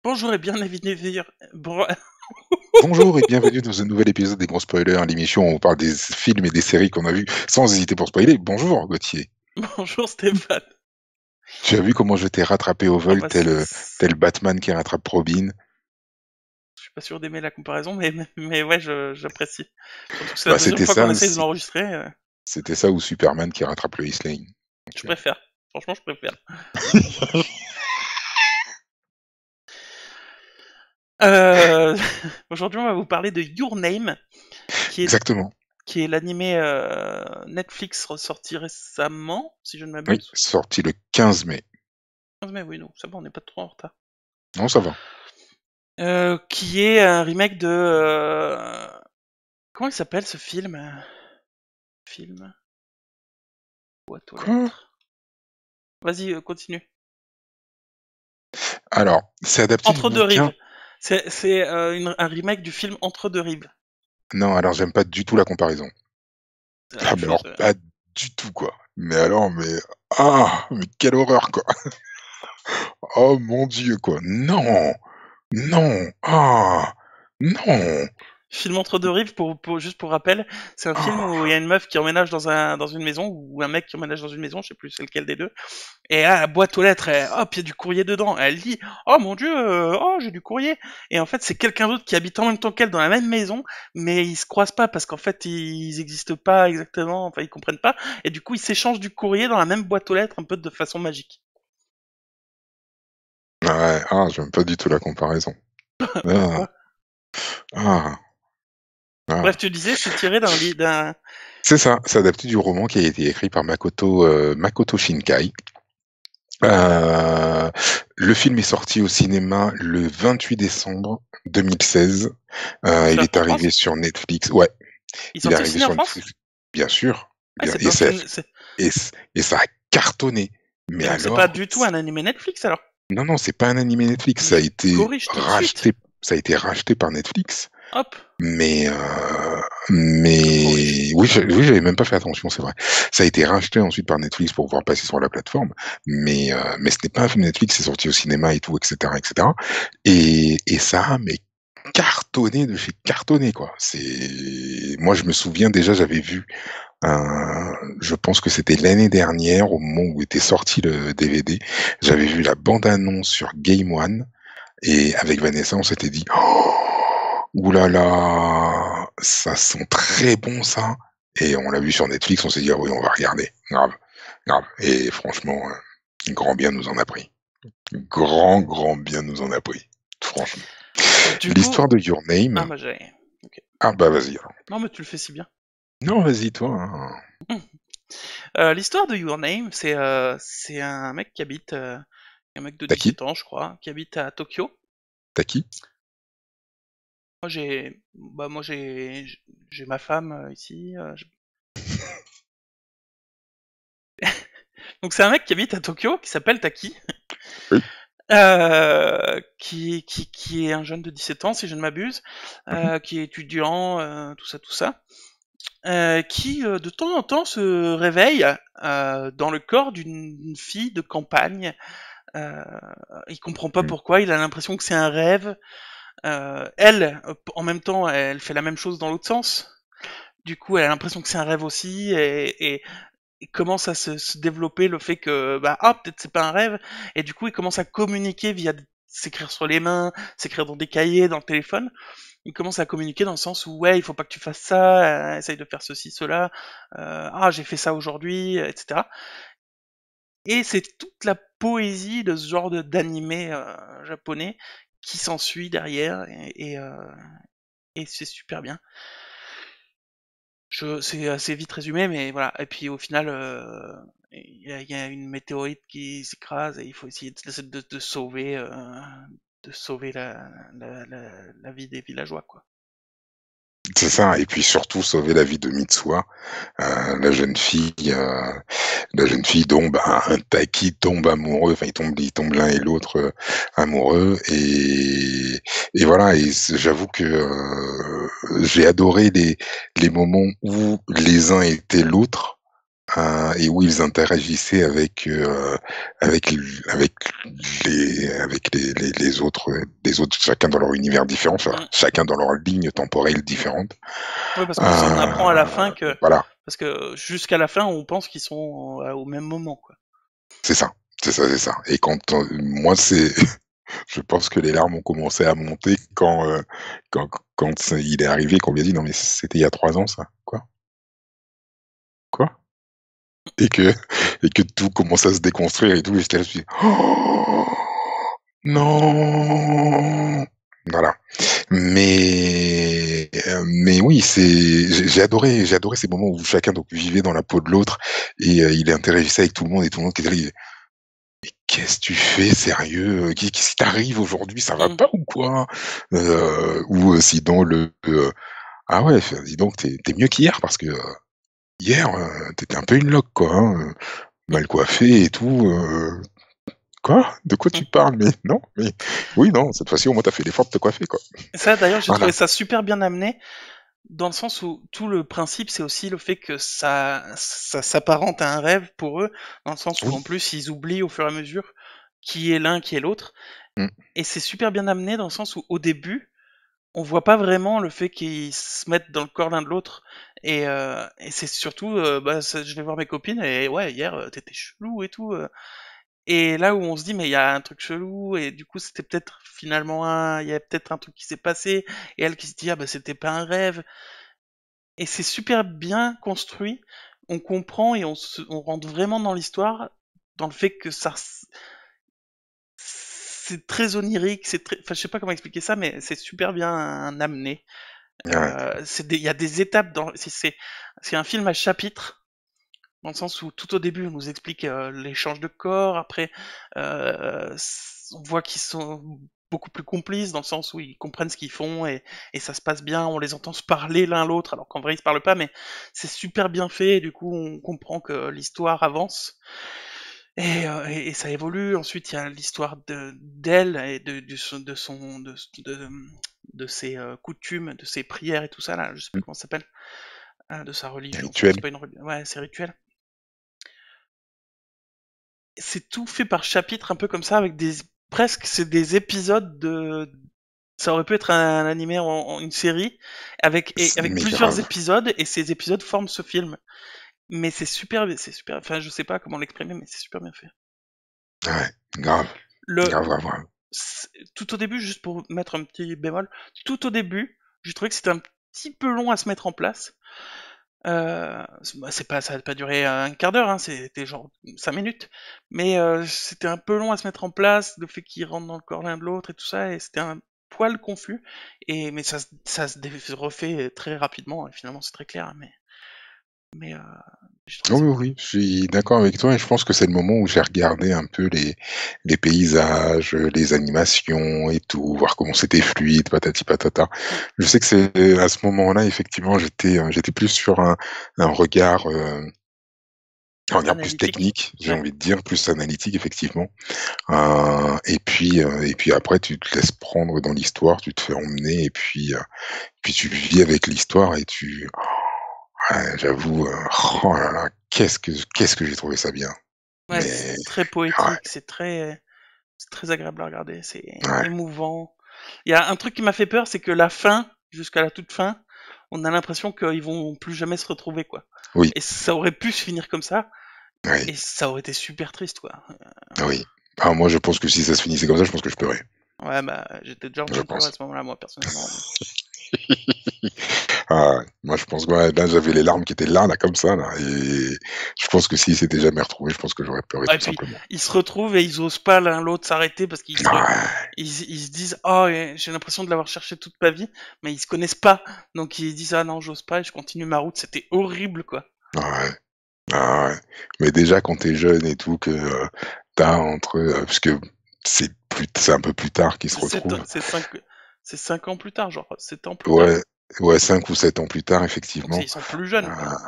Bonjour et bienvenue. Bonjour et bienvenue dans un nouvel épisode des Gros Spoilers, l'émission où on parle des films et des séries qu'on a vus sans hésiter pour spoiler. Bonjour Gauthier. Bonjour Stéphane. Tu as vu comment je t'ai rattrapé au Ah vol bah, tel Batman qui rattrape Robin? je suis pas sûr d'aimer la comparaison, mais ouais, j'apprécie. Surtout que c'est la Bah deuxième c'était fois qu'on ça, essaye de l'enregistrer. c'était ça ou Superman qui rattrape Lois Lane. Je Donc, préfère. Franchement, je préfère. Euh, Aujourd'hui, on va vous parler de Your Name, qui est, Exactement. qui est l'animé Netflix ressorti récemment, si je ne Oui, m'abuse. sorti le 15 mai. 15 mai, oui, non, ça va, on n'est pas trop en retard. Non, ça va. Qui est un remake de... comment il s'appelle ce film? Film? Boîte aux Quoi? lettres. Vas-y, continue. Alors, c'est adapté du Entre deux bouquin. rives. C'est un remake du film Entre deux rives. Non, alors j'aime pas du tout la comparaison. C'est la Ah, même mais chose. alors pas du tout quoi. Mais alors, mais quelle horreur quoi. Oh mon Dieu quoi. Non. Non! Ah! Non! Film Entre deux rives, juste pour rappel, c'est un film où il y Ah! a une meuf qui emménage dans une maison, ou un mec qui emménage dans une maison, je sais plus c'est lequel des deux. Et à la boîte aux lettres, hop, il y a du courrier dedans. Elle dit, oh mon dieu, oh j'ai du courrier. Et en fait, c'est quelqu'un d'autre qui habite en même temps qu'elle dans la même maison, mais ils se croisent pas parce qu'en fait, ils existent pas exactement, enfin ils comprennent pas. Et du coup, ils s'échangent du courrier dans la même boîte aux lettres, un peu de façon magique. Ouais, j'aime pas du tout la comparaison. Ah, Pourquoi? ah, Bref, ah. tu disais, c'est tiré d'un... C'est ça, c'est adapté du roman qui a été écrit par Makoto Shinkai. Le film est sorti au cinéma le 28 décembre 2016. Il est En arrivé France? sur Netflix. Ouais, Il est il est sorti au arrivé ciné en sur France? Netflix, bien sûr. Ah, Bien, c'est pas un film... et ça a cartonné. Mais Mais donc c'est pas alors, du tout un animé Netflix alors? non, non, c'est pas un animé Netflix, Mais je corrige tout de suite. ça a été racheté par Netflix. Hop, Mais, je corrige. oui, oui, j'avais même pas fait attention, c'est vrai. Ça a été racheté ensuite par Netflix pour pouvoir passer sur la plateforme. Mais ce n'est pas un film Netflix, c'est sorti au cinéma et tout, etc., etc. Et ça a, mais cartonné de chez cartonné, quoi. Moi, je me souviens déjà, j'avais vu je pense que c'était l'année dernière, au moment où était sorti le DVD. J'avais vu la bande-annonce sur Game One et avec Vanessa, on s'était dit: «Oh! Ouh là là, ça sent très bon ça!» Et on l'a vu sur Netflix, on s'est dit: «Ah oui, on va regarder». Grave, grave et franchement, grand bien nous en a pris. Grand bien nous en a pris, franchement. Du coup... L'histoire de Your Ah Name. bah j'ai... Ok. Ah bah, vas-y alors. Non mais tu le fais si bien. Non, vas-y toi, hein. L'histoire de Your Name, c'est un mec qui habite... un mec de Tu qui? 17 ans, je crois, qui habite à Tokyo. Tu qui? J'ai ma femme ici. Donc c'est un mec qui habite à Tokyo, qui s'appelle Taki, Oui. qui est un jeune de 17 ans, si je ne m'abuse, Mmh. qui est étudiant, tout ça, qui de temps en temps se réveille dans le corps d'une fille de campagne. Euh, il comprend pas Mmh. pourquoi, il a l'impression que c'est un rêve. Elle, en même temps, elle fait la même chose dans l'autre sens. Du coup, elle a l'impression que c'est un rêve aussi, et commence à se développer le fait que bah ah peut-être c'est pas un rêve, et du coup il commence à communiquer via s'écrire sur les mains, s'écrire dans des cahiers, dans le téléphone. Il commence à communiquer dans le sens où ouais il faut pas que tu fasses ça, essaye de faire ceci cela, ah j'ai fait ça aujourd'hui, etc. Et c'est toute la poésie de ce genre d'animé japonais qui s'ensuit derrière, et c'est super bien. C'est assez vite résumé, mais voilà. Et puis au final, il y a une météorite qui s'écrase et il faut essayer de sauver la vie des villageois, quoi. C'est ça et puis surtout sauver la vie de Mitsuha, la jeune fille, dont, bah, un Taki tombe amoureux, enfin ils tombent l'un et l'autre, amoureux et voilà et j'avoue que, j'ai adoré les moments où les uns étaient l'autre, et où ils interagissaient avec avec les autres, chacun dans leur univers différent, enfin, Mm. chacun dans leur ligne temporelle différente. Ouais, parce qu'on apprend à la fin que, Voilà, parce que jusqu'à la fin, on pense qu'ils sont au même moment, quoi. c'est ça, c'est ça. Et moi, c'est, je pense que les larmes ont commencé à monter quand, il est arrivé, qu'on lui a dit non mais c'était il y a 3 ans ça, quoi, quoi, et que tout commence à se déconstruire et tout, et j'étais là, je me suis dit, oh non, voilà. Mais oui, j'ai adoré ces moments où chacun donc vivait dans la peau de l'autre et il interagissait avec tout le monde et tout le monde qui était là, il disait: «Mais qu'est-ce que tu fais sérieux? Qu'est-ce qui t'arrive aujourd'hui? Ça va Mm. pas ou quoi?» Ou sinon «Ah ouais, dis donc tu mieux qu'hier parce que, hier, tu un peu une loque quoi, hein, mal coiffée et tout, quoi? De quoi Mm. tu parles? Mais non, mais oui, non, cette fois-ci au moins tu fait l'effort de te coiffer quoi». Ça, d'ailleurs, j'ai Voilà. trouvé ça super bien amené, dans le sens où tout le principe, c'est aussi le fait que ça s'apparente à un rêve pour eux, dans le sens où en Oui. plus, ils oublient au fur et à mesure qui est l'un, qui est l'autre. Mmh. Et c'est super bien amené dans le sens où, au début, on voit pas vraiment le fait qu'ils se mettent dans le corps l'un de l'autre. Et c'est surtout, je vais voir mes copines et ouais, hier, t'étais chelou et tout. Et là où on se dit, mais il y a un truc chelou, et du coup, c'était peut-être finalement il y a peut-être un truc qui s'est passé, et elle qui se dit, ah bah c'était pas un rêve. Et c'est super bien construit, on comprend et on rentre vraiment dans l'histoire, dans le fait que c'est très onirique, enfin je sais pas comment expliquer ça, mais c'est super bien amené. Ouais. Il y a des étapes c'est un film à chapitres, dans le sens où tout au début on nous explique l'échange de corps, après on voit qu'ils sont beaucoup plus complices dans le sens où ils comprennent ce qu'ils font et ça se passe bien, on les entend se parler l'un l'autre alors qu'en vrai ils se parlent pas, mais c'est super bien fait et du coup on comprend que l'histoire avance et ça évolue. Ensuite il y a l'histoire d'elle et de ses coutumes, de ses prières et tout ça là, je sais plus Mmh. comment ça s'appelle, de sa religion, enfin Rituel. c'est pas une religion, ouais c'est rituel. C'est tout fait par chapitre, un peu comme ça, avec presque c'est des épisodes ça aurait pu être un animé une série avec Mais plusieurs grave. épisodes et ces épisodes forment ce film. Mais c'est super. Enfin, je sais pas comment l'exprimer, mais c'est super bien fait. Ouais, grave. Le Grave, grave, grave. tout au début, juste pour mettre un petit bémol, tout au début, j'ai trouvé que c'était un petit peu long à se mettre en place. Ça a pas duré un quart d'heure, hein, c'était genre 5 minutes. Mais c'était un peu long à se mettre en place, le fait qu'ils rentrent dans le corps l'un de l'autre et tout ça, et c'était un poil confus. Mais ça se refait très rapidement, et finalement c'est très clair, hein, mais j'ai trouvé Oui, ça oui, cool. oui, je suis d'accord avec toi et je pense que c'est le moment où j'ai regardé un peu les paysages, les animations et tout, voir comment c'était fluide, patati patata. Mm. Je sais que c'est à ce moment-là, effectivement, j'étais plus sur un regard, un regard plus Analytique. technique, j'ai Ouais. envie de dire, plus analytique effectivement. Et puis après tu te laisses prendre dans l'histoire, tu te fais emmener et puis tu vis avec l'histoire et ouais, j'avoue, oh là là, qu'est-ce que j'ai trouvé ça bien. Ouais, Mais c'est très ouais, poétique, c'est très agréable à regarder, c'est ouais, émouvant. Il y a un truc qui m'a fait peur, c'est que la fin, jusqu'à la toute fin, on a l'impression qu'ils vont plus jamais se retrouver, quoi. oui, Et ça aurait pu se finir comme ça, oui, et ça aurait été super triste, quoi. oui. Ah moi je pense que si ça se finissait comme ça, je pense que je pleurais, Ouais, bah, j'étais déjà en je train de pleurer à pense. ce moment-là, moi, personnellement. Ah ouais, moi je pense que ouais, là j'avais les larmes qui étaient là, comme ça là et je pense que s'ils s'étaient jamais retrouvés, je pense que j'aurais pleuré Et tout puis, simplement. ils se retrouvent et ils osent pas l'un l'autre s'arrêter parce Ouais, ils se disent, oh, j'ai l'impression de l'avoir cherché toute ma vie, mais ils se connaissent pas. Donc ils disent, ah non, j'ose pas et je continue ma route. C'était horrible, quoi. ouais, ah ouais. Mais déjà quand tu es jeune et tout que, tu entre, parce que c'est un peu plus tard qu'ils se C'est sept, retrouvent. c'est 5 ans plus tard, genre 7 ans plus tard. Ouais, ouais 5 ou 7 ans plus tard Donc effectivement. ils sont plus Heu, jeunes, quoi.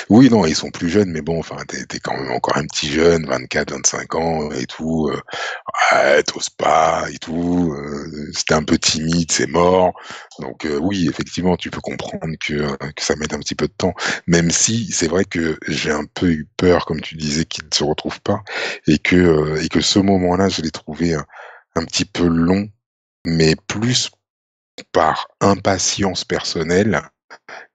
Oui, non, ils sont plus jeunes, mais bon, enfin, tu es quand même encore un petit jeune, 24, 25 ans et tout, ouais, tu pas et tout, si un peu timide, c'est mort. Donc oui, effectivement, tu peux comprendre que ça mette un petit peu de temps. Même si c'est vrai que j'ai un peu eu peur, comme tu disais, qu'ils ne se retrouvent pas et que ce moment-là, je l'ai trouvé un petit peu long, mais plus par impatience personnelle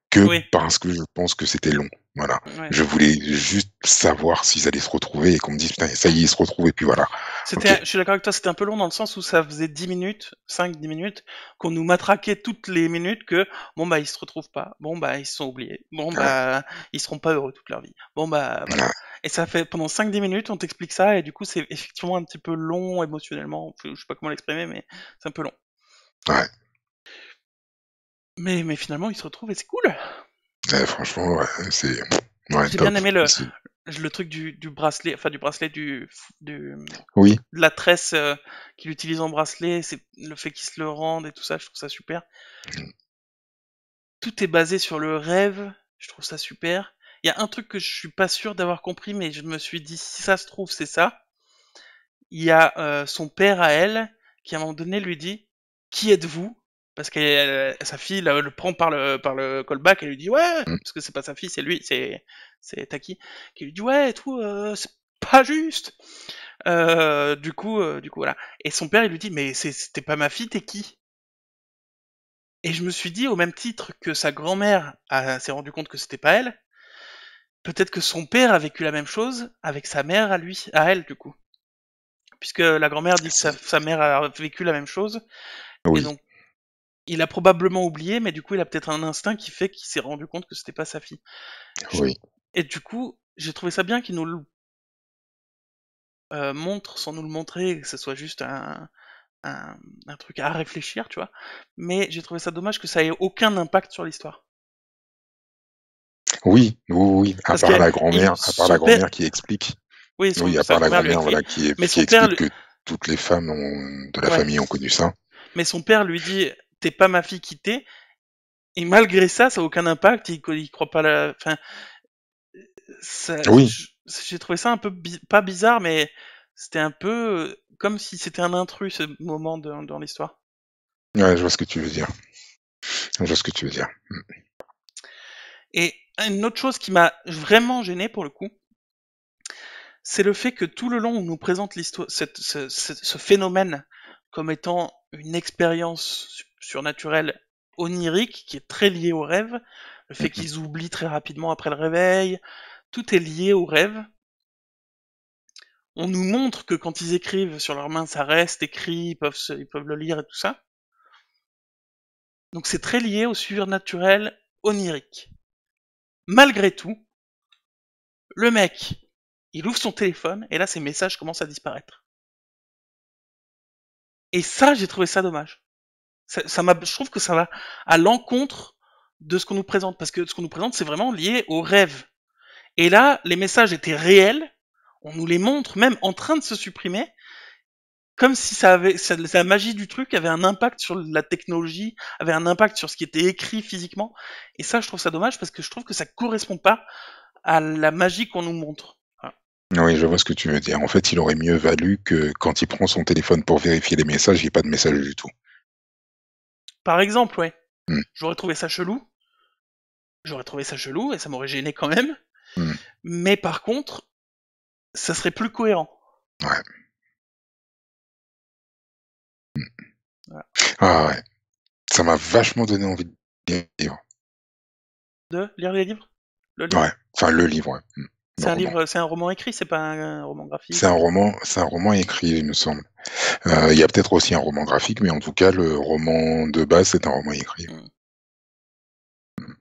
que Oui, parce que je pense que c'était long. Voilà. ouais. Je voulais juste savoir s'ils allaient se retrouver et qu'on me dise: «Putain, ça y est, ils se retrouvent» et puis voilà. OK. Je suis d'accord avec toi, c'était un peu long dans le sens où ça faisait 10 minutes, 5-10 minutes, qu'on nous matraquait toutes les minutes que, bon bah ils se retrouvent pas, bon bah ils se sont oubliés, bon Ouais, bah ils seront pas heureux toute leur vie, bon bah voilà. ouais, Et ça fait pendant 5-10 minutes, on t'explique ça, et du coup c'est effectivement un petit peu long émotionnellement, enfin, je sais pas comment l'exprimer, mais c'est un peu long. ouais. Mais finalement ils se retrouvent et c'est cool. Franchement, ouais, c'est ouais, J'ai bien top. aimé C'est le truc du bracelet, enfin du bracelet du, oui, de la tresse qu'il utilise en bracelet, c'est le fait qu'il se le rende et tout ça, je trouve ça super. Tout est basé sur le rêve, je trouve ça super. Il y a un truc que je suis pas sûr d'avoir compris, mais je me suis dit, si ça se trouve, c'est ça. Il y a son père à elle, qui à un moment donné lui dit, qui êtes-vous? Parce que sa fille le prend par le callback et lui dit, ouais, mmh, parce que c'est pas sa fille, c'est lui, c'est Taki, qui lui dit, ouais, et tout, c'est pas juste. Du coup, voilà. Et son père, il lui dit, mais c'était pas ma fille, t'es qui? Et je me suis dit, au même titre que sa grand-mère s'est rendu compte que c'était pas elle, peut-être que son père a vécu la même chose avec sa mère à lui, à elle, du coup. Puisque la grand-mère dit que c'est sa mère a vécu la même chose, et oui, donc il a probablement oublié, mais du coup il a peut-être un instinct qui fait qu'il s'est rendu compte que c'était pas sa fille. Je- oui, Et du coup, j'ai trouvé ça bien qu'il nous le montre sans nous le montrer, que ce soit juste un, un truc à réfléchir, tu vois. Mais j'ai trouvé ça dommage que ça ait aucun impact sur l'histoire. oui, oui, oui, Parce que à part la son père, grand-mère qui explique. oui, Oui, à sa part la grand-mère lui a grand-mère, écrit, voilà, mais qui son père, explique que toutes les femmes de la ouais, famille ont connu ça. mais son père lui dit, t'es pas ma fille qui t'es, et malgré ça, ça a aucun impact, il croit pas enfin, Oui, j'ai trouvé ça un peu pas bizarre, mais c'était un peu comme si c'était un intrus ce moment dans l'histoire. ouais, je vois ce que tu veux dire. Je vois ce que tu veux dire. Et une autre chose qui m'a vraiment gêné pour le coup, c'est le fait que tout le long on nous présente l'histoire, ce phénomène comme étant une expérience surnaturelle onirique qui est très liée au rêve, le fait Mmh qu'ils oublient très rapidement après le réveil, tout est lié au rêve. On nous montre que quand ils écrivent sur leurs mains, ça reste écrit, ils peuvent le lire et tout ça. Donc c'est très lié au surnaturel onirique. Malgré tout, le mec, il ouvre son téléphone et là ses messages commencent à disparaître. Et ça, j'ai trouvé ça dommage. Je trouve que ça va à l'encontre de ce qu'on nous présente, parce que ce qu'on nous présente, c'est vraiment lié au rêve. Et là, les messages étaient réels, on nous les montre même en train de se supprimer, comme si la magie du truc avait un impact sur la technologie, avait un impact sur ce qui était écrit physiquement. Et ça, je trouve ça dommage parce que je trouve que ça correspond pas à la magie qu'on nous montre. Voilà. Oui, je vois ce que tu veux dire. En fait, il aurait mieux valu que quand il prend son téléphone pour vérifier les messages, il y ait pas de message du tout. Par exemple, ouais, Mmh, j'aurais trouvé ça chelou, et ça m'aurait gêné quand même. mmh, Mais par contre, ça serait plus cohérent. ouais. Voilà. Ah ouais, ça m'a vachement donné envie de lire le livre. De lire les livres, le Ouais, livre. enfin le livre, ouais, le C'est un roman. livre, c'est un roman écrit, c'est pas un roman graphique ou un truc. C'est un roman écrit, il me semble. Il y a peut-être aussi un roman graphique, mais en tout cas, le roman de base, c'est un roman écrit. Mm.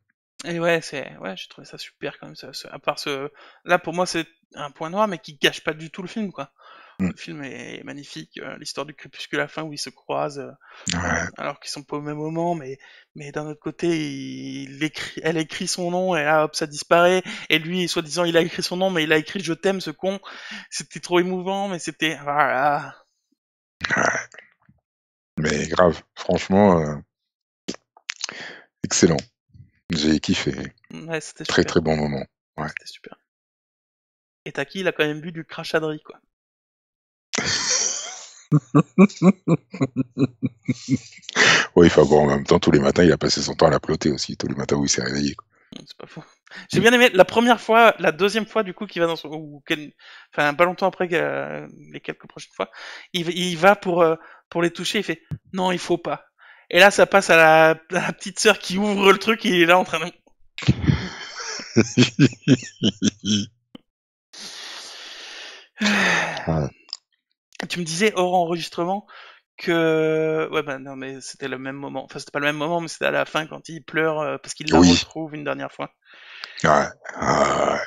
Et ouais, j'ai trouvé ça super quand même. À part là pour moi c'est un point noir, mais qui gâche pas du tout le film, quoi. Mmh, Le film est magnifique, l'histoire du crépuscule à la fin où ils se croisent, ouais, alors qu'ils sont pas au même moment, mais d'un autre côté, elle écrit son nom et là hop ça disparaît. Et lui, soi-disant, il a écrit son nom, mais il a écrit je t'aime, ce con. C'était trop émouvant, mais c'était voilà. ouais, mais grave, franchement, excellent. J'ai kiffé. Ouais, c'était Très, super. très bon moment. Ouais. C'était super. Et Taki, il a quand même bu du crachat de riz, quoi. Oui, enfin bon, en même temps, tous les matins, il a passé son temps à la ploter aussi, tous les matins où il s'est réveillé, quoi. C'est pas faux. J'ai bien aimé la première fois, la deuxième fois du coup qu'il va dans son, enfin pas longtemps après les quelques prochaines fois, il va pour les toucher, il fait non il faut pas. Et là ça passe à la petite sœur qui ouvre le truc, et il est là en train de. Ouais. Tu me disais hors enregistrement que ouais bah non mais c'était le même moment, enfin c'était pas le même moment mais c'était à la fin quand il pleure parce qu'il la Oui, retrouve une dernière fois. ouais, ouais.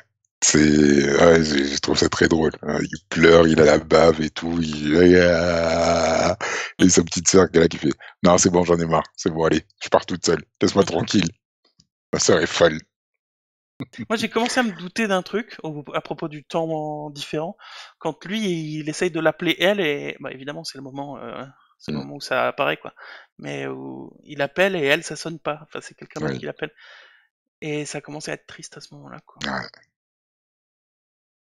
Je trouve ça très drôle, hein. Il pleure, il a la bave et tout, et sa petite sœur qui est là qui fait: «Non, c'est bon, j'en ai marre, c'est bon, allez, je pars toute seule, laisse-moi tranquille, ma sœur est folle». Moi, j'ai commencé à me douter d'un truc à propos du temps différent. Quand lui, il essaye de l'appeler elle, et bah, évidemment, c'est le Mmh, moment où ça apparaît, quoi. Mais où il appelle et elle, ça sonne pas. Enfin, c'est quelqu'un d'autre oui, qui l'appelle. Et ça commençait à être triste à ce moment-là, quoi. ouais,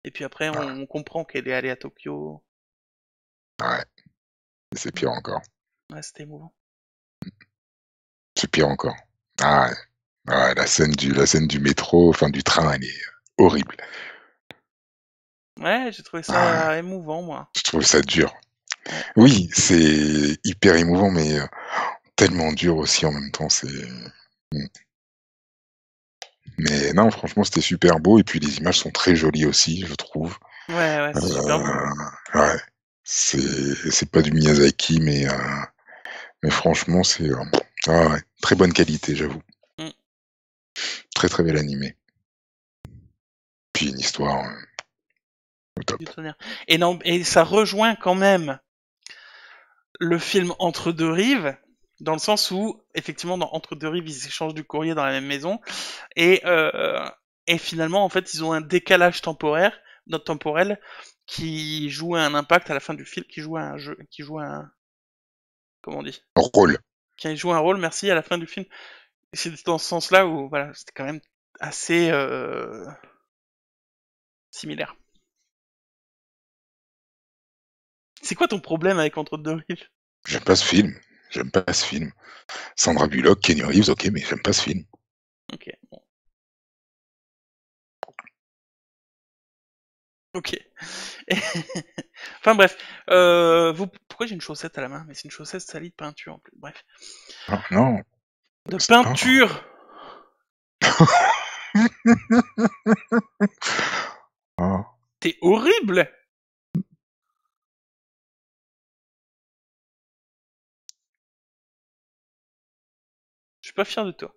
Et puis après, ouais, on comprend qu'elle est allée à Tokyo. ouais, et c'est pire encore, Ouais, c'était émouvant. c'est pire encore. Ah ouais, ouais, la scène du métro, enfin du train, elle est horrible. Ouais, j'ai trouvé Ah, ça émouvant, moi. je trouve ça dur. Ouais. Oui, c'est hyper émouvant, mais tellement dur aussi en même temps, mmh. Mais non, franchement, c'était super beau et puis les images sont très jolies aussi, je trouve. Ouais, ouais, c'est super beau. Ouais, c'est pas du Miyazaki, mais franchement, ah ouais, très bonne qualité, j'avoue. Mm, Très, très belle animé. Puis une histoire, au top. du tonnerre. Et non, et ça rejoint quand même le film Entre deux rives, dans le sens où, effectivement, dans Entre deux rives, ils échangent du courrier dans la même maison, et, euh, et finalement, en fait, ils ont un décalage temporel, qui joue un impact à la fin du film, qui joue un jeu, comment on dit, Rôle. qui joue un rôle, merci, à la fin du film. Et c'est dans ce sens-là où, voilà, c'était quand même assez similaire. C'est quoi ton problème avec Entre deux rives? J'aime pas ce film. J'aime pas ce film. Sandra Bullock, Kenny Reeves, OK, mais j'aime pas ce film. Ok, bon, ok. Enfin bref, pourquoi j'ai une chaussette à la main? Mais c'est une chaussette salie de peinture en plus. Bref, Non, non, de non. peinture. Oh, T'es horrible. Je suis pas fier de toi.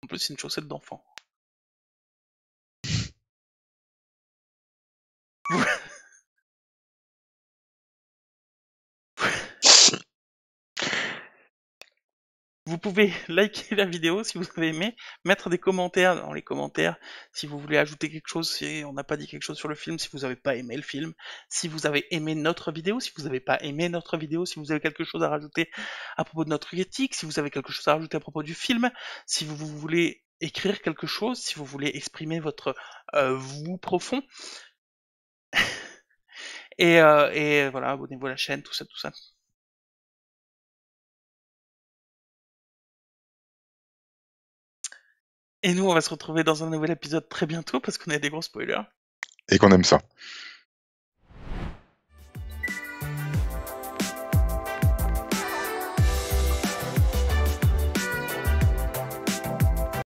En plus, c'est une chaussette d'enfant. Vous pouvez liker la vidéo si vous avez aimé, mettre des commentaires dans les commentaires si vous voulez ajouter quelque chose, si on n'a pas dit quelque chose sur le film, si vous n'avez pas aimé le film, si vous avez aimé notre vidéo, si vous n'avez pas aimé notre vidéo, si vous avez quelque chose à rajouter à propos de notre critique, si vous avez quelque chose à rajouter à propos du film, si vous voulez écrire quelque chose, si vous voulez exprimer votre vous profond, et voilà, abonnez-vous à la chaîne, tout ça, tout ça. Et nous, on va se retrouver dans un nouvel épisode très bientôt parce qu'on a des gros spoilers. et qu'on aime ça.